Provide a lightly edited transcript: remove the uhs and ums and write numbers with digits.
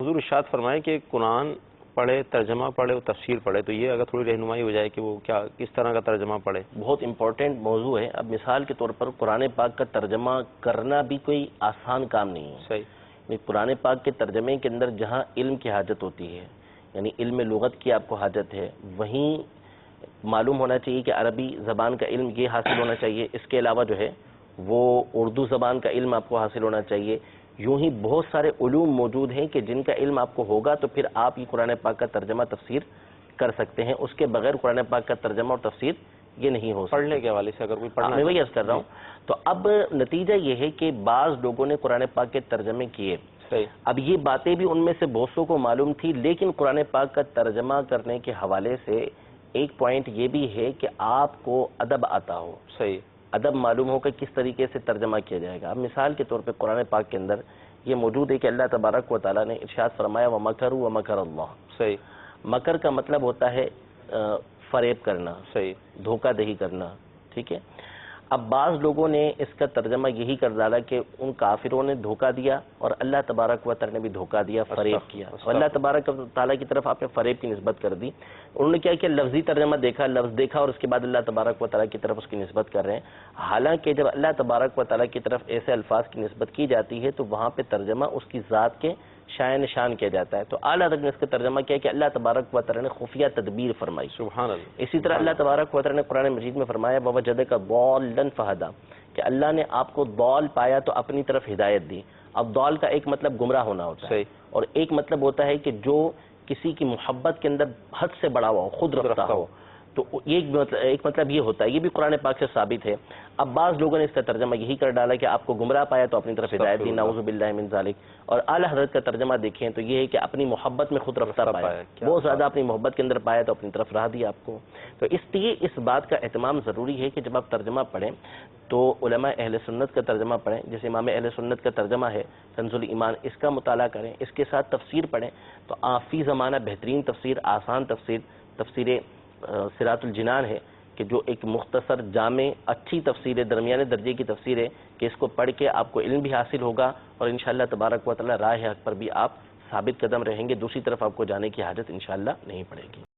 حضور ارشاد فرمائے کہ قرآن پڑھے، ترجمہ پڑھے اور تفسیر پڑھے، تو یہ اگر تھوڑی رہنمائی ہو جائے کہ وہ کیا کس طرح کا ترجمہ پڑھے؟ بہت امپورٹنٹ موضوع ہے. اب مثال کے طور پر قرآن پاک کا ترجمہ کرنا بھی کوئی آسان کام نہیں ہے. صحیح. قرآن پاک کے ترجمے کے اندر جہاں علم کی حاجت ہوتی ہے، یعنی علم لغت کی آپ کو حاجت ہے، وہیں معلوم ہونا چاہیے کہ عربی زبان کا علم یہ حاصل ہونا چاہیے. اس کے علاوہ جو ہے وہ اردو زبان کا علم آپ کو حاصل ہونا چاہیے. یوں ہی بہت سارے علوم موجود ہیں کہ جن کا علم آپ کو ہوگا تو پھر آپ یہ قرآن پاک کا ترجمہ تفسیر کر سکتے ہیں. اس کے بغیر قرآن پاک کا ترجمہ اور تفسیر یہ نہیں ہو سکتا. پڑھنے کے حوالے سے اگر کوئی پڑھنا میں وہی عرض کر رہا ہوں. تو اب نتیجہ یہ ہے کہ بعض لوگوں نے قرآن پاک کے ترجمے کیے. اب یہ باتیں بھی ان میں سے بہت سو کو معلوم تھی، لیکن قرآن پاک کا ترجمہ کرنے کے حوالے سے ایک پوائنٹ یہ بھی ہے کہ آپ کو ادب آتا ہو. صحیح. ادب معلوم ہو کہ کس طریقے سے ترجمہ کیا جائے گا. اب مثال کے طور پہ قرآن پاک کے اندر یہ موجود ہے کہ اللہ تبارک و تعالیٰ نے ارشاد فرمایا وَمَكَرُوا وَمَكَرَ اللَّهُ. صحیح. مکر کا مطلب ہوتا ہے فریب کرنا، صحیح، دھوکہ دہی کرنا. ٹھیک ہے. اب بعض لوگوں نے اس کا ترجمہ یہی کر ڈالا کہ ان کافروں نے دھوکہ دیا اور اللہ تبارک و تعالیٰ نے بھی دھوکہ دیا، فریب کیا. اور اللہ تبارک و تعالیٰ کی طرف آپ نے فریب کی نسبت کر دی. انہوں نے کیا کیا، لفظی ترجمہ دیکھا، لفظ دیکھا اور اس کے بعد اللہ تبارک و تعالیٰ کی طرف اس کی نسبت کر رہے ہیں. حالانکہ جب اللہ تبارک و تعالیٰ کی طرف ایسے الفاظ کی نسبت کی جاتی ہے تو وہاں پہ ترجمہ اس کی ذات کے شائن نشان کیا جاتا ہے. تو اعلیٰ حضرت نے اس کا ترجمہ کیا کہ اللہ تبارک و تعالیٰ نے خفیہ تدبیر فرمائی. سبحان اللہ. اسی طرح اللہ تبارک و تعالیٰ نے قرآن مجید میں فرمایا وَوَجَدَكَ ضَالًّا فَهَدَىٰ، کہ اللہ نے آپ کو ضال پایا تو اپنی طرف ہدایت دی. اب ضال کا ایک مطلب گمراہ ہونا ہوتا ہے اور ایک مطلب ہوتا ہے کہ جو کسی کی محبت کے اندر حد سے بڑا ہوا ہو، خود رفتہ ہو. تو ایک مطلب یہ ہوتا ہے، یہ بھی قرآن پاک سے ثابت ہے. اب بعض لوگوں نے اس کا ترجمہ یہی کر ڈالا کہ آپ کو گمراہ پایا تو اپنی طرف ہدایت دی، نعوذ باللہ من ذالک. اور اعلیٰ حضرت کا ترجمہ دیکھیں تو یہ ہے کہ اپنی محبت میں خود رفتہ پایا، بہت زیادہ اپنی محبت کے اندر پایا تو اپنی طرف راہ دیا آپ کو. تو اس لیے اس بات کا اہتمام ضروری ہے کہ جب آپ ترجمہ پڑھیں تو علماء اہل سنت کا ترجمہ پڑھیں. جیسے امام اہل سنت کا ترجمہ ہے کنز الایمان، اس کا مطالعہ کریں، اس کے ساتھ تفسیر پڑھیں. تو فی زمانہ بہترین تفسیر، آسان تفسیر صراط الجنان ہے کہ جو ایک مختصر، جامع، اچھی تفسیر ہے، درمیانے درجے کی تفسیر ہے کہ اس کو پڑھ کے آپ کو علم بھی حاصل ہوگا اور انشاءاللہ تبارک و تعالی راہ حق پر بھی آپ ثابت قدم رہیں گے. دوسری طرف آپ کو جانے کی حاجت انشاءاللہ نہیں پڑے گی.